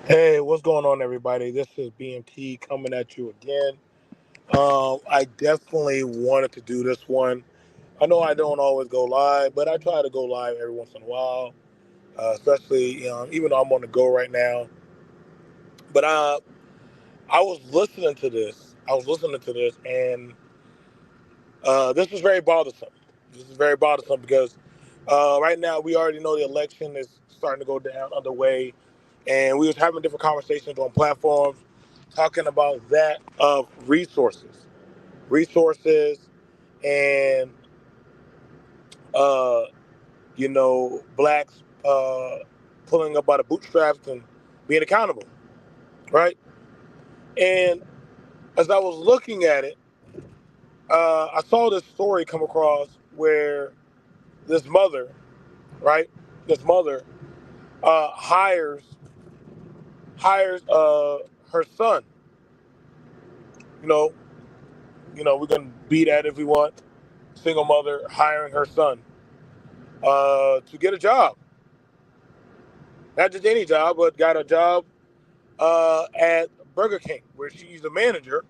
Hey, what's going on, everybody? This is BMT coming at you again. I definitely wanted to do this one. I know I don't always go live, but I try to go live every once in a while, especially even though I'm on the go right now. But I was listening to this. And this is very bothersome. This is very bothersome because right now we already know the election is starting to go down underway, and we was having different conversations on platforms talking about that of resources, and uh, blacks pulling up by the bootstraps and being accountable, right? And as I was looking at it, I saw this story come across where this mother, right? This mother hires her son. You know, we can be that if we want. Single mother hiring her son to get a job, not just any job, but got a job at Burger King where she's a manager.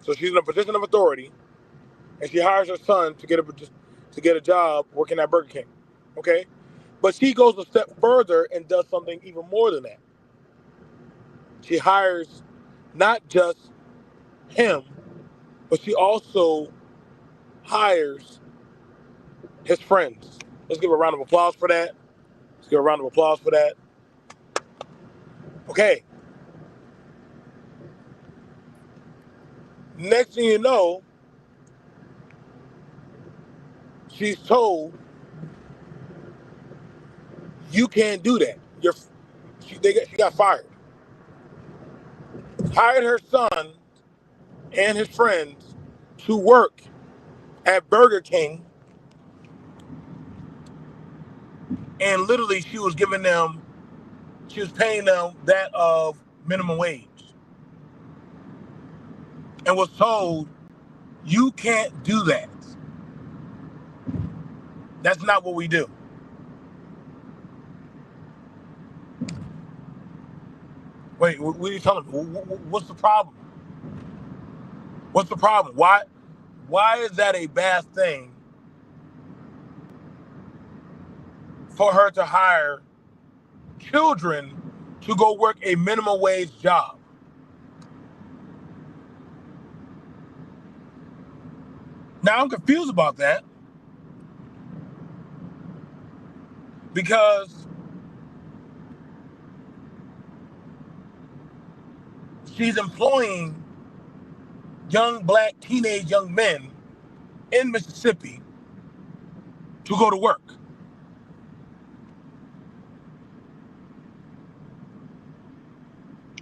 So she's in a position of authority, and she hires her son to get a job working at Burger King. Okay, but she goes a step further and does something even more than that. She hires not just him, but she also hires his friends. Let's give a round of applause for that. Let's give a round of applause for that. Okay. Next thing you know, she's told you can't do that. She got fired. Hired her son and his friends to work at Burger King, and literally she was paying them that of minimum wage, and was told you can't do that. That's not what we do. Wait, what are you telling me? What's the problem? What's the problem? Why is that a bad thing for her to hire children to go work a minimum wage job? Now I'm confused about that because she's employing young black teenage young men in Mississippi to go to work.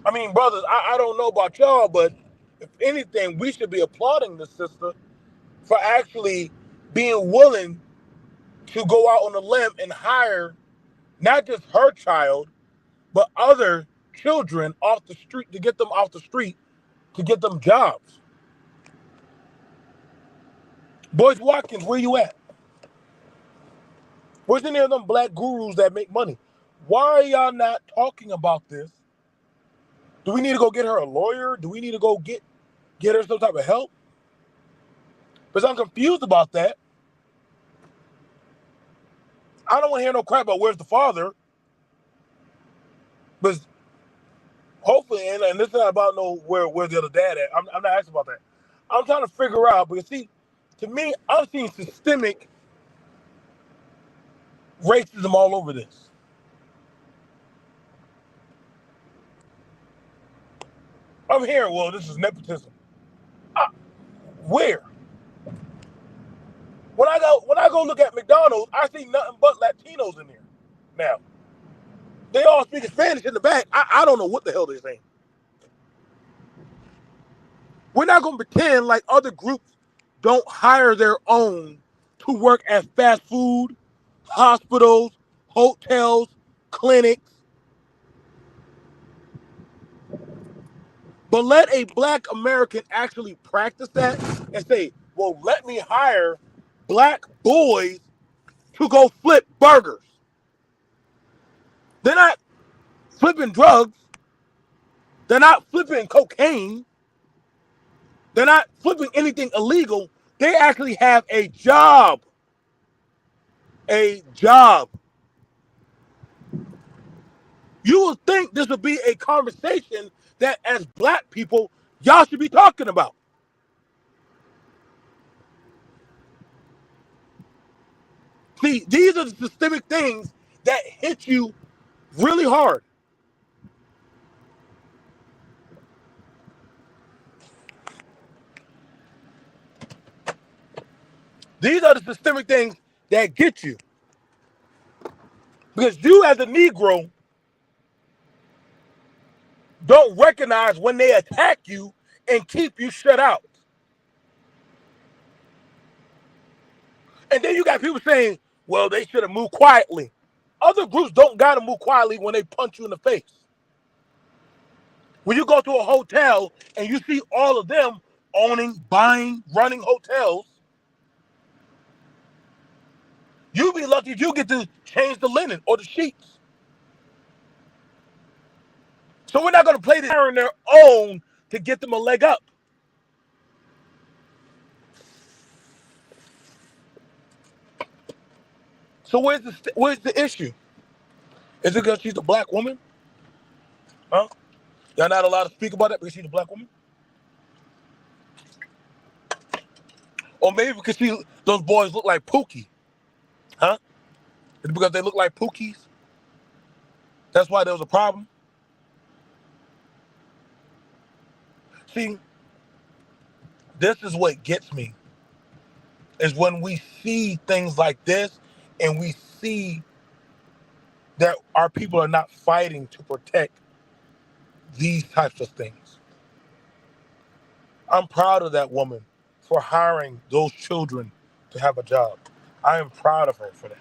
I mean, brothers, I don't know about y'all, but if anything, we should be applauding the sister for actually being willing to go out on a limb and hire not just her child, but other children off the street to get them off the street to get them jobs. Boyce Watkins, where you at? Where's any of them black gurus that make money? Why are y'all not talking about this? Do we need to go get her a lawyer? Do we need to go get her some type of help? Because I'm confused about that. I don't want to hear no crap about where's the father. But hopefully, and this is not about no where's the other dad at. I'm not asking about that. I'm trying to figure out because see, to me, I'm seeing systemic racism all over this. I'm hearing, well, this is nepotism. Uh, where? When I go look at McDonald's, I see nothing but Latinos in there. Now they all speak Spanish in the back. I don't know what the hell they're saying. We're not gonna pretend like other groups don't hire their own to work at fast food, hospitals, hotels, clinics. But let a black American actually practice that and say, well, let me hire black boys to go flip burgers. They're not flipping drugs. They're not flipping cocaine. They're not flipping anything illegal. They actually have a job. A job. You would think this would be a conversation that as black people, y'all should be talking about. See, these are the systemic things that hit you really hard. These are the systemic things that get you. Because you as a Negro don't recognize when they attack you and keep you shut out. And then you got people saying, well, they should have moved quietly. Other groups don't got to move quietly when they punch you in the face. When you go to a hotel and you see all of them owning, buying, running hotels, you be lucky if you get to change the linen or the sheets. So we're not going to play this on their own to get them a leg up. So where's the issue? Is it because she's a black woman? Huh? Y'all not allowed to speak about that because she's a black woman? Or maybe because those boys look like Pookie? Huh? Is it because they look like Pookies? That's why there was a problem? See, this is what gets me, is when we see things like this and we see that our people are not fighting to protect these types of things. I'm proud of that woman for hiring those children to have a job. I am proud of her for that.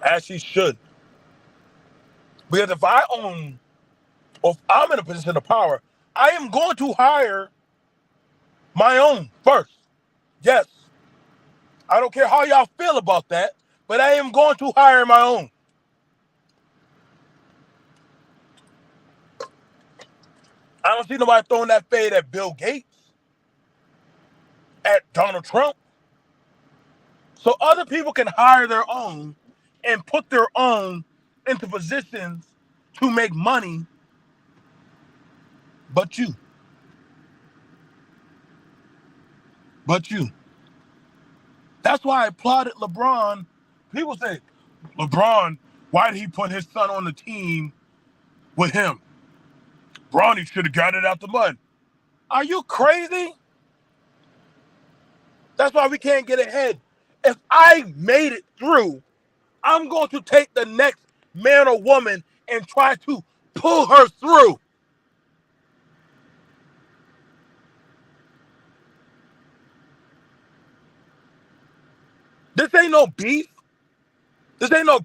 As she should. Because if I own, or if I'm in a position of power, I am going to hire my own first. Yes. I don't care how y'all feel about that, but I am going to hire my own. I don't see nobody throwing that fade at Bill Gates, at Donald Trump. So other people can hire their own and put their own into positions to make money, but you. But you. That's why I applauded LeBron. People say, LeBron, why did he put his son on the team with him? Bronny should have got it out the mud. Are you crazy? That's why we can't get ahead. If I made it through, I'm going to take the next man or woman and try to pull her through. This ain't no beef. This ain't no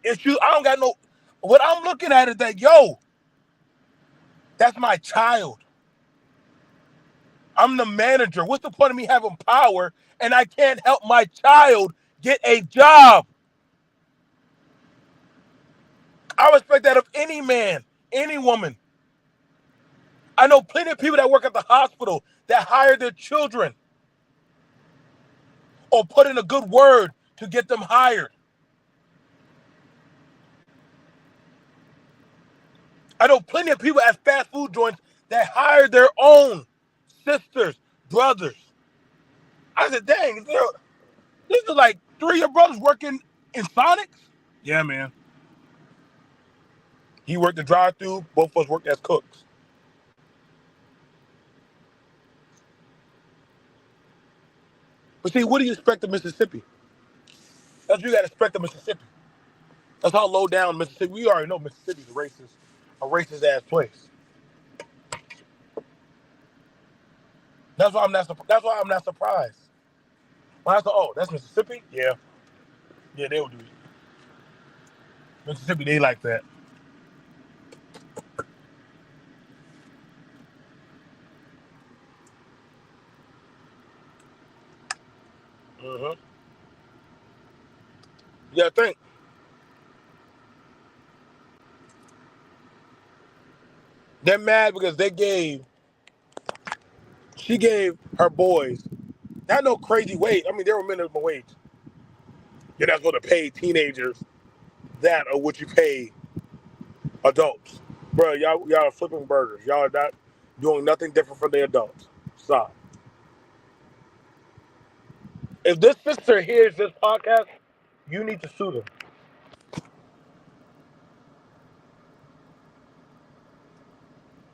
issue. I don't got no. What I'm looking at is that, yo, that's my child. I'm the manager. What's the point of me having power and I can't help my child get a job? I respect that of any man, any woman. I know plenty of people that work at the hospital that hire their children or put in a good word to get them hired. I know plenty of people at fast food joints that hire their own sisters, brothers. I said, dang, these are like 3 of your brothers working in Sonics? Yeah, man. He worked the drive-thru. Both of us worked as cooks. But see, what do you expect of Mississippi? That's what you got to expect of Mississippi. That's how low down Mississippi. We already know Mississippi's a racist ass place. That's why I'm not. That's why I'm not surprised. When I said, "Oh, that's Mississippi," yeah, yeah, they will do it. Mississippi, they like that. Uh-huh. Yeah, I think. They're mad because she gave her boys not no crazy wage. I mean, they were minimum wage. You're not going to pay teenagers that or what you pay adults. Bro, y'all are flipping burgers. Y'all are not doing nothing different from the adults. Stop. If this sister hears this podcast, you need to sue them.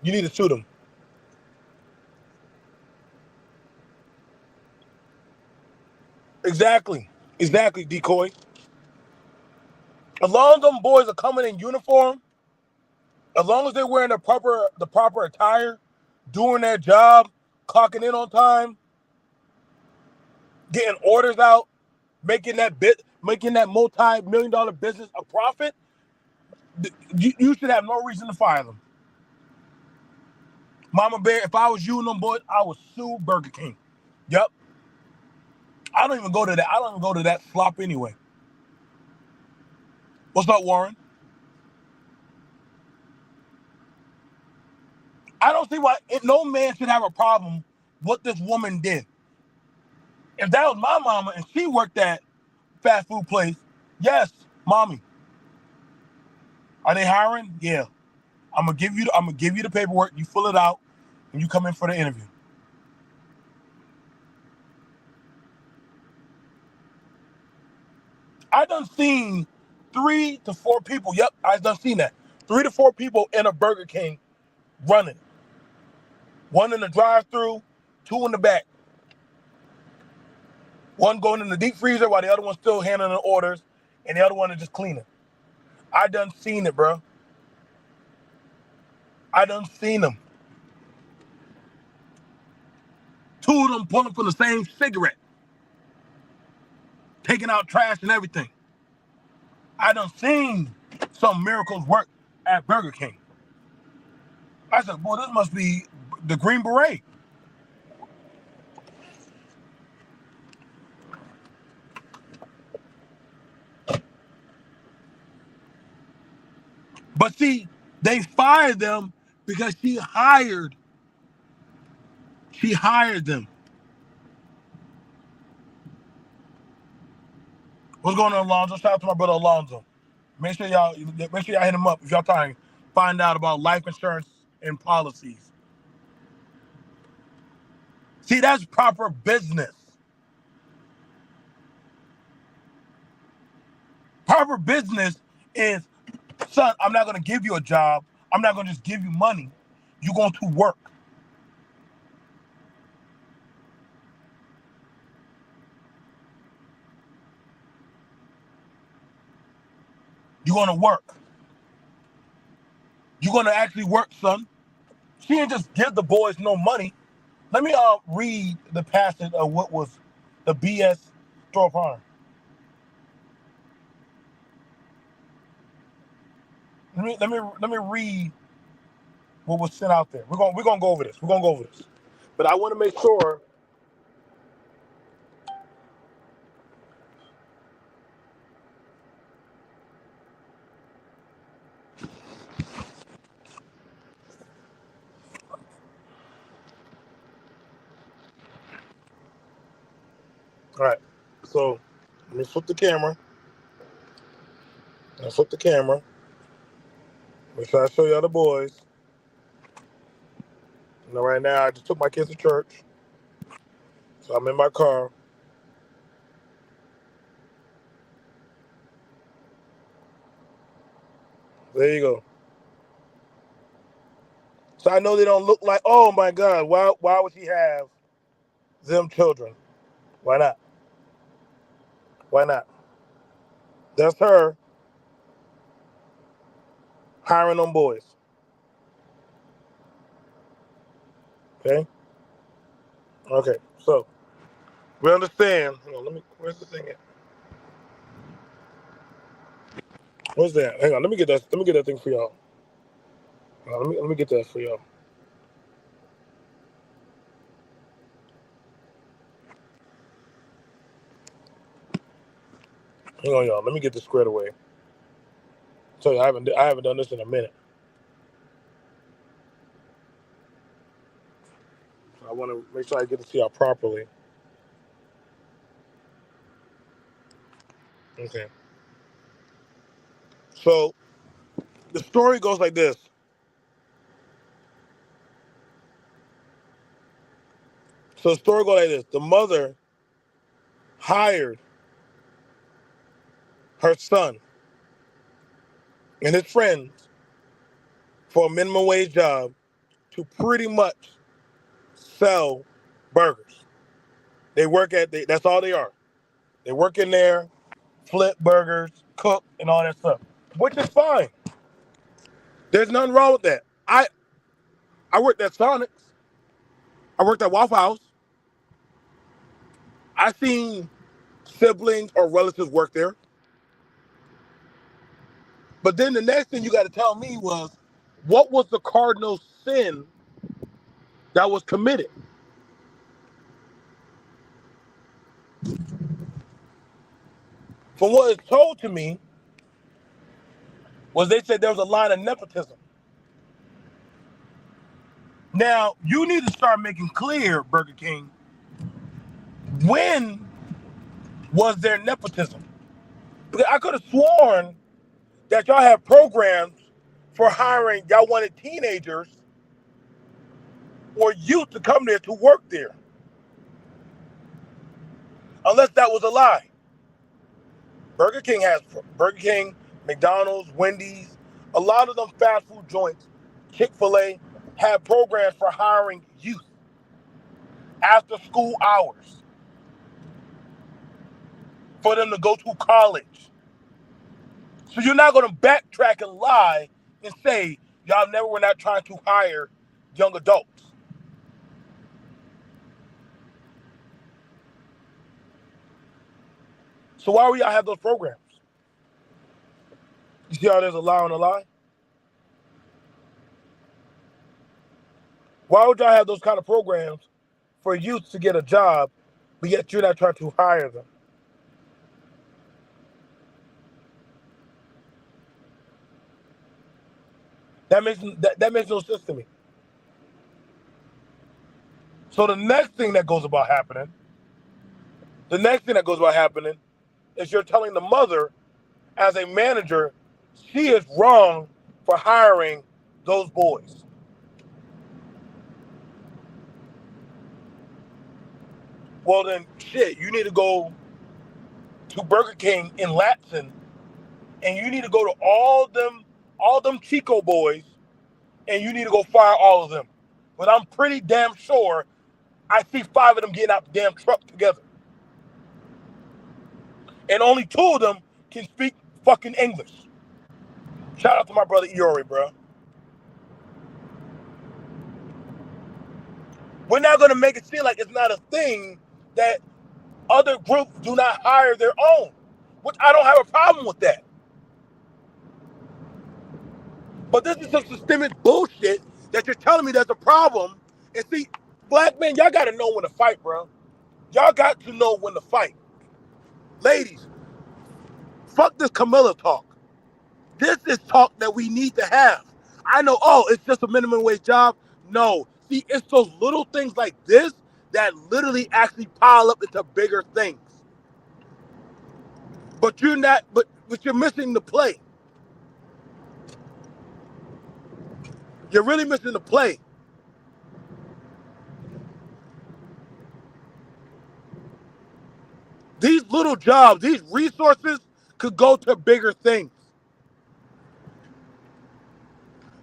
You need to sue them. Exactly. Exactly, decoy. As long as them boys are coming in uniform, as long as they're wearing the proper attire, doing their job, clocking in on time, getting orders out, making that multi-million dollar business a profit, you should have no reason to fire them. Mama Bear, if I was you and them boys, I would sue Burger King. Yep. I don't even go to that. I don't even go to that slop anyway. What's up, Warren? I don't see why no man should have a problem what this woman did. If that was my mama and she worked at fast food place, yes, mommy. Are they hiring? Yeah. I'm gonna give you the paperwork. You fill it out, and you come in for the interview. I done seen 3 to 4 people. Yep, I done seen that. 3 to 4 people in a Burger King running. One in the drive-through, two in the back. One going in the deep freezer while the other one's still handling the orders, and the other one is just cleaning. I done seen it, bro. I done seen them. Two of them pulling from the same cigarette, taking out trash and everything. I done seen some miracles work at Burger King. I said, boy, this must be the Green Beret. But see, they fired them because she hired them. What's going on, Alonzo? Shout out to my brother Alonzo. Make sure y'all hit him up if y'all trying to find out about life insurance and policies. See, that's proper business. Proper business is, son, I'm not gonna give you a job. I'm not gonna just give you money. You're going to work. You're gonna work. You're gonna actually work, son. She didn't just give the boys no money. Let me read the passage of what was the BS Thorpe Farm. Let me read what was sent out there. We're gonna go over this. We're gonna go over this. But I want to make sure. All right. So let me flip the camera. I flip the camera. Make sure I show y'all the boys. Right now, I just took my kids to church, so I'm in my car. There you go. So I know they don't look like. Oh my God! Why would she have them children? Why not? Why not? That's her hiring them boys. Okay. Okay. So we understand. Hang on, where's the thing at? Where's that? Hang on. Let me get that. Let me get that thing for y'all. Let me get that for y'all. Hang on, y'all. Let me get this squared away. Tell you, I haven't done this in a minute. I want to make sure I get to see y'all properly. Okay. So the story goes like this. So the story goes like this. The mother hired her son and his friends for a minimum wage job to pretty much sell burgers. They work at, that's all they are. They work in there, flip burgers, cook, and all that stuff, which is fine. There's nothing wrong with that. I worked at Sonic's. I worked at Waffle House. I seen siblings or relatives work there. But then the next thing you got to tell me was, what was the cardinal sin that was committed? From what is told to me, was they said there was a line of nepotism. Now, you need to start making clear, Burger King, when was there nepotism? Because I could have sworn that y'all had programs for hiring, y'all wanted teenagers or youth to come there to work there. Unless that was a lie. Burger King has Burger King, McDonald's, Wendy's, a lot of them fast food joints, Chick-fil-A, have programs for hiring youth after school hours for them to go to college. So you're not going to backtrack and lie and say y'all never were not trying to hire young adults. So why would y'all have those programs? You see how there's a lie on a lie? Why would y'all have those kind of programs for youth to get a job, but yet you're not trying to hire them? That makes no sense to me. So the next thing that goes about happening, is you're telling the mother, as a manager, she is wrong for hiring those boys. Well then, shit, you need to go to Burger King in Latson, and you need to go to all them Chico boys, and you need to go fire all of them. But I'm pretty damn sure I see 5 of them getting out the damn truck together. And only 2 of them can speak fucking English. Shout out to my brother Iori, bro. We're not gonna make it seem like it's not a thing that other groups do not hire their own, which I don't have a problem with that. But this is some systemic bullshit that you're telling me there's a problem. And see, black men, y'all gotta know when to fight, bro. Y'all got to know when to fight. Ladies, fuck this Camilla talk. This is talk that we need to have. I know, oh, it's just a minimum wage job. No. See, it's those little things like this that literally actually pile up into bigger things. But you're not, but you're missing the play. You're really missing the play. These little jobs, these resources could go to bigger things.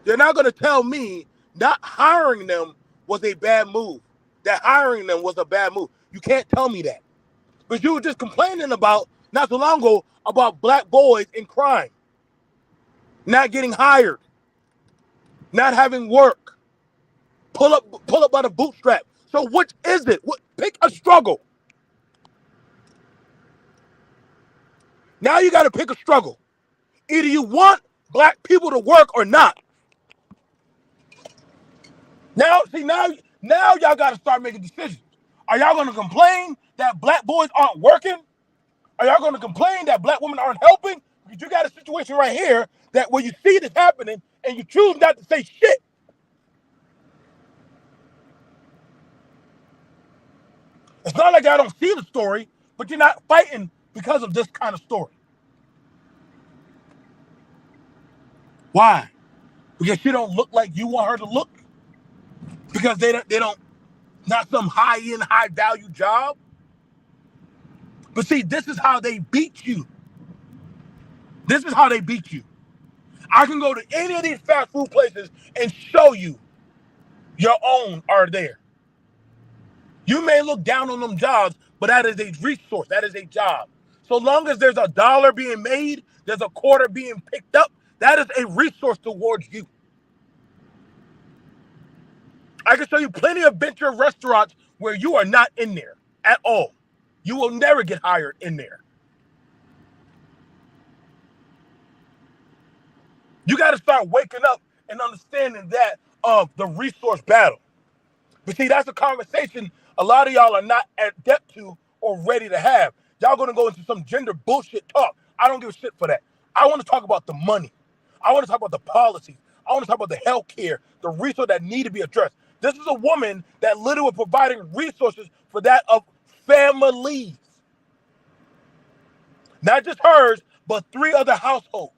You're not going to tell me not hiring them was a bad move. That hiring them was a bad move. You can't tell me that. But you were just complaining about, not so long ago, about black boys in crime. Not getting hired. Not having work. Pull up by the bootstrap. So which is it? Pick a struggle. Now you got to pick a struggle. Either you want black people to work or not. Now y'all got to start making decisions. Are y'all going to complain that black boys aren't working? Are y'all going to complain that black women aren't helping? Because you got a situation right here that where you see this happening and you choose not to say shit. It's not like I don't see the story, but you're not fighting because of this kind of story. Why? Because she don't look like you want her to look? Because they don't not some high-end, high-value job? But see, this is how they beat you. This is how they beat you. I can go to any of these fast food places and show you your own are there. You may look down on them jobs, but that is a resource. That is a job. So long as there's a dollar being made, there's a quarter being picked up, that is a resource towards you. I can show you plenty of venture restaurants where you are not in there at all. You will never get hired in there. You got to start waking up and understanding that of the resource battle. But see, that's a conversation a lot of y'all are not adept to or ready to have. Y'all gonna go into some gender bullshit talk. I don't give a shit for that. I want to talk about the money. I want to talk about the policies. I want to talk about the health care, the resources that need to be addressed. This is a woman that literally providing resources for that of families. Not just hers, but 3 other households.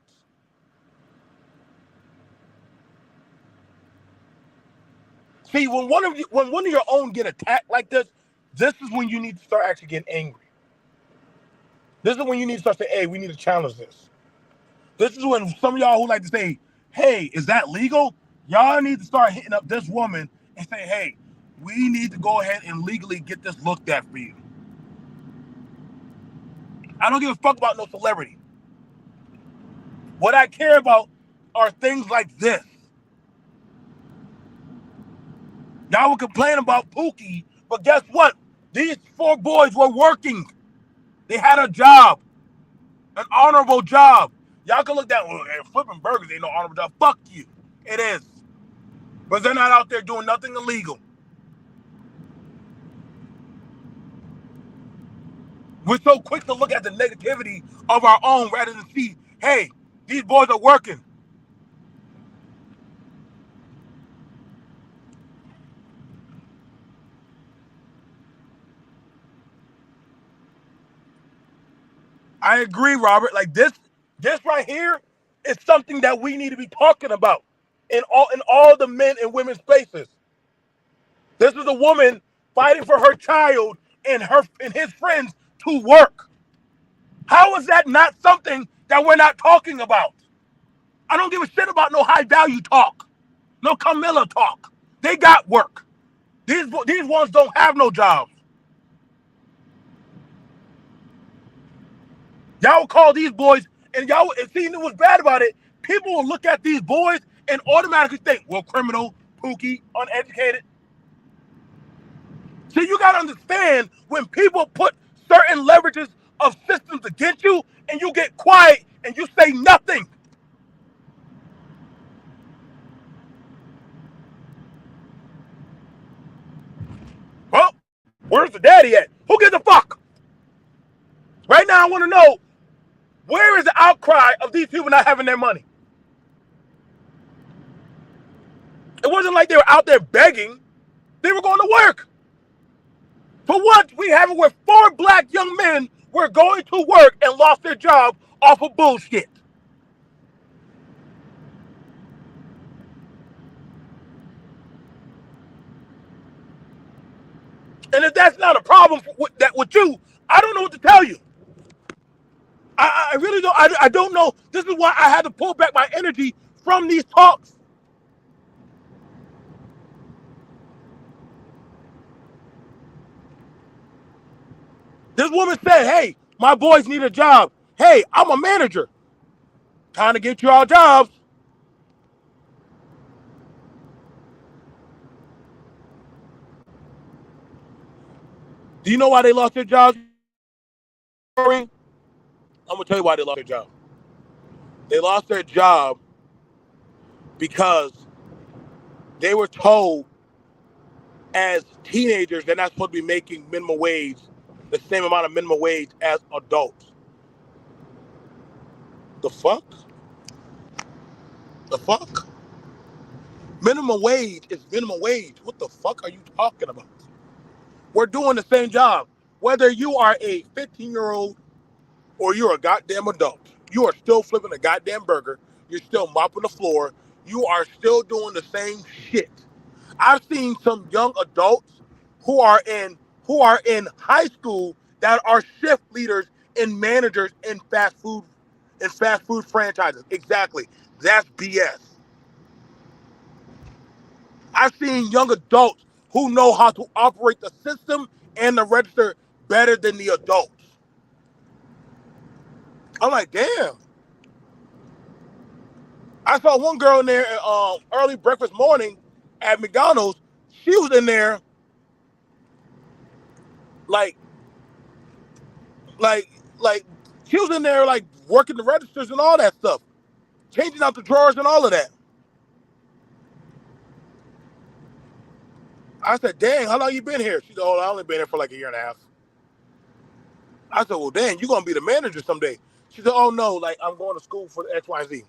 See, when one of your own get attacked like this is when you need to start actually getting angry. This is when you need to start saying, hey, we need to challenge this. This is when some of y'all who like to say, hey, is that legal? Y'all need to start hitting up this woman and say, hey, we need to go ahead and legally get this looked at for you. I don't give a fuck about no celebrity. What I care about are things like this. Y'all will complain about Pookie, but guess what? These 4 boys were working. They had a job, an honorable job. Y'all can look down, well, flipping burgers ain't no honorable job. Fuck you. It is. But they're not out there doing nothing illegal. We're so quick to look at the negativity of our own rather than see, hey, these boys are working. I agree, Robert. Like this right here is something that we need to be talking about in all the men and women's spaces. This is a woman fighting for her child and his friends to work. How is that not something that we're not talking about? I don't give a shit about no high value talk, no Camilla talk. They got work. These ones don't have no jobs. Y'all call these boys, and see what's bad about it. People will look at these boys and automatically think, well, criminal, Pookie, uneducated. So you got to understand when people put certain leverages of systems against you and you get quiet and you say nothing. Well, where's the daddy at? Who gives a fuck? Right now, I want to know, where is the outcry of these people not having their money? It wasn't like they were out there begging. They were going to work. For what? We have it where 4 black young men were going to work and lost their job off of bullshit. And if that's not a problem with you, I don't know what to tell you. I really don't. I don't know. This is why I had to pull back my energy from these talks. This woman said, hey, my boys need a job. Hey, I'm a manager. Trying to get you all jobs. Do you know why they lost their jobs? I'm going to tell you why they lost their job. They lost their job because they were told as teenagers they're not supposed to be making minimum wage, the same amount of minimum wage as adults. The fuck? The fuck? Minimum wage is minimum wage. What the fuck are you talking about? We're doing the same job. Whether you are a 15-year-old or you're a goddamn adult, you are still flipping a goddamn burger. You're still mopping the floor. You are still doing the same shit. I've seen some young adults who are in high school that are shift leaders and managers in fast food franchises. Exactly. That's BS. I've seen young adults who know how to operate the system and the register better than the adults. I'm like, damn. I saw one girl in there early breakfast morning at McDonald's. She was in there like like like she was in there like working the registers and all that stuff, changing out the drawers and all of that. I said, dang, how long you been here? She said, oh, I only been here for like a year and a half. I said, well, dang, you're gonna be the manager someday. She said, oh no, like I'm going to school for the XYZ.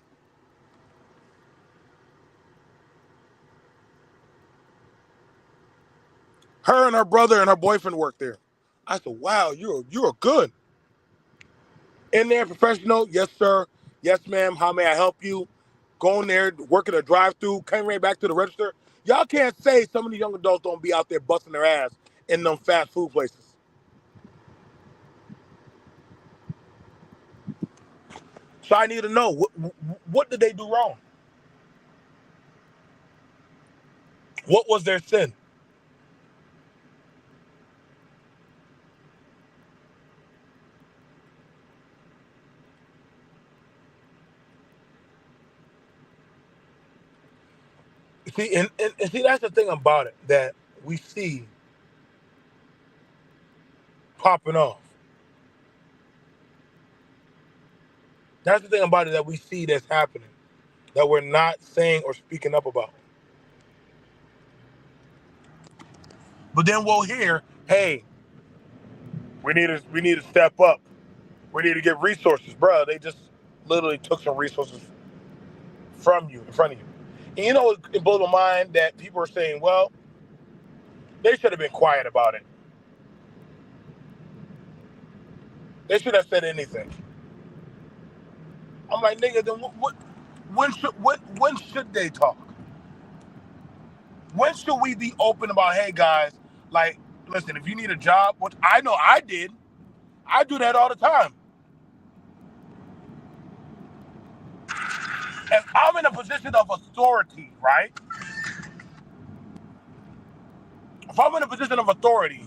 Her and her brother and her boyfriend work there. I said, wow, you're good. In there, professional, yes sir, yes ma'am, how may I help you? Going there, working a drive-through, came right back to the register. Y'all can't say some of these young adults don't be out there busting their ass in them fast food places. So I need to know what did they do wrong? What was their sin? See, and see that's the thing about it that we see popping off. That's the thing about it that we see that's happening that we're not saying or speaking up about. But then we'll hear, hey, we need to step up. We need to get resources, bro. They just literally took some resources from you in front of you. And you know, it blows my mind that people are saying, well, they should have been quiet about it. They should have said anything. I'm like, nigga, then when should they talk? When should we be open about, hey guys, like, listen, if you need a job, which I know I did, I do that all the time. If I'm in a position of authority, right? If I'm in a position of authority,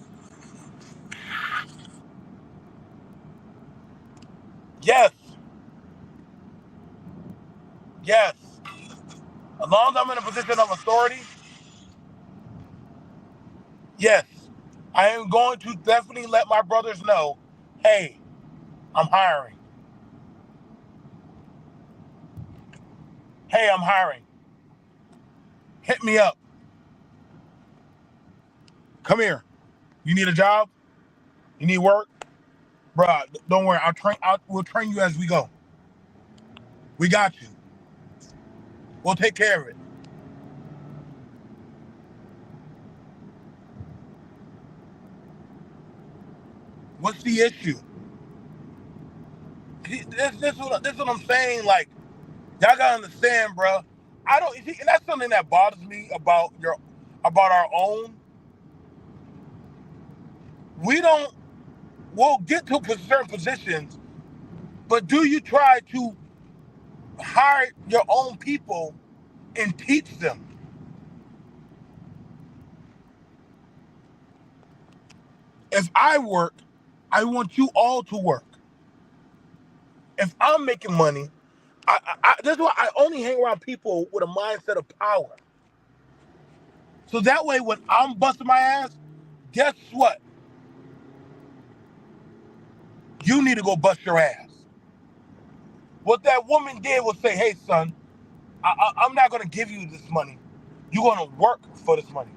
yes, yes. As long as I'm in a position of authority, yes. I am going to definitely let my brothers know, hey, I'm hiring. Hey, I'm hiring. Hit me up. Come here. You need a job? You need work? Bruh, don't worry. We'll train you as we go. We got you. We'll take care of it. What's the issue? This what I'm saying. Like, y'all gotta understand, bro. I don't, and that's something that bothers me about our own. We don't, we'll get to certain positions, but do you try to hire your own people and teach them? If I work, I want you all to work. If I'm making money, that's why I only hang around people with a mindset of power. So that way, when I'm busting my ass, guess what? You need to go bust your ass. What that woman did was say, hey, son, I'm not going to give you this money. You're going to work for this money.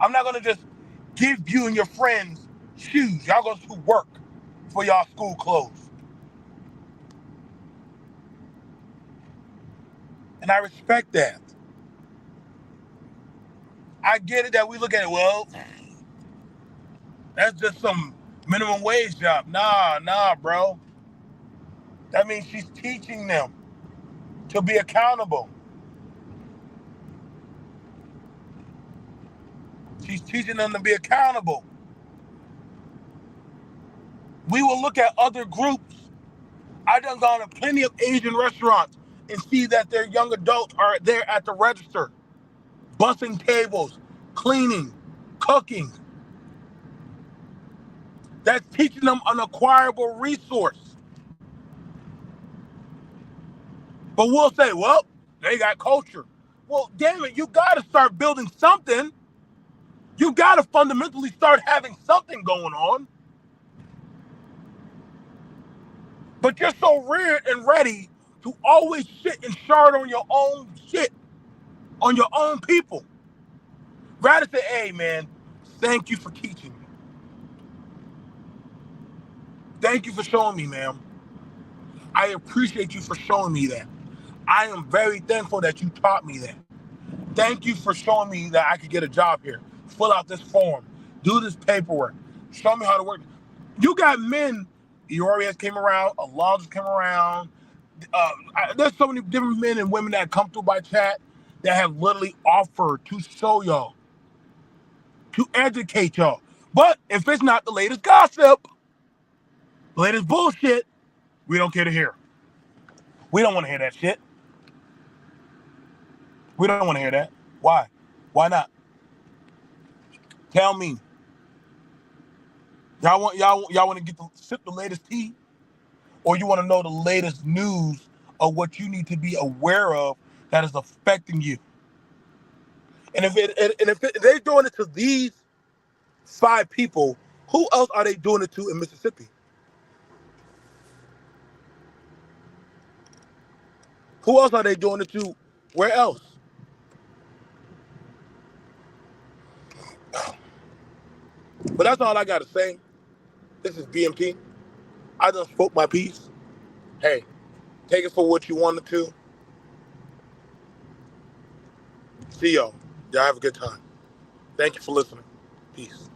I'm not going to just give you and your friends shoes. Y'all going to work for y'all school clothes. And I respect that. I get it that we look at it, well, that's just some minimum wage job. Nah, bro. That means she's teaching them to be accountable. She's teaching them to be accountable. We will look at other groups. I done gone to plenty of Asian restaurants and see that their young adults are there at the register, bussing tables, cleaning, cooking. That's teaching them an acquirable resource. But we'll say, well, they got culture. Well, damn it, you got to start building something. You got to fundamentally start having something going on. But you're so reared and ready to always sit and shard on your own shit, on your own people. Rather say, hey, man, thank you for teaching me. Thank you for showing me, ma'am. I appreciate you for showing me that. I am very thankful that you taught me that. Thank you for showing me that I could get a job here. Fill out this form. Do this paperwork. Show me how to work. You got men, Eorias came around, Alonzo came around. There's so many different men and women that come through by chat that have literally offered to show y'all, to educate y'all. But if it's not the latest gossip, the latest bullshit, we don't care to hear. We don't want to hear that shit. We don't want to hear that. Why? Why not? Tell me. Y'all want to sip the latest tea, or you want to know the latest news of what you need to be aware of that is affecting you. And if they're doing it to these 5 people, who else are they doing it to in Mississippi? Who else are they doing it to? Where else? But that's all I got to say. This is BMP. I just spoke my piece. Hey, take it for what you wanted to. See y'all. Y'all have a good time. Thank you for listening. Peace.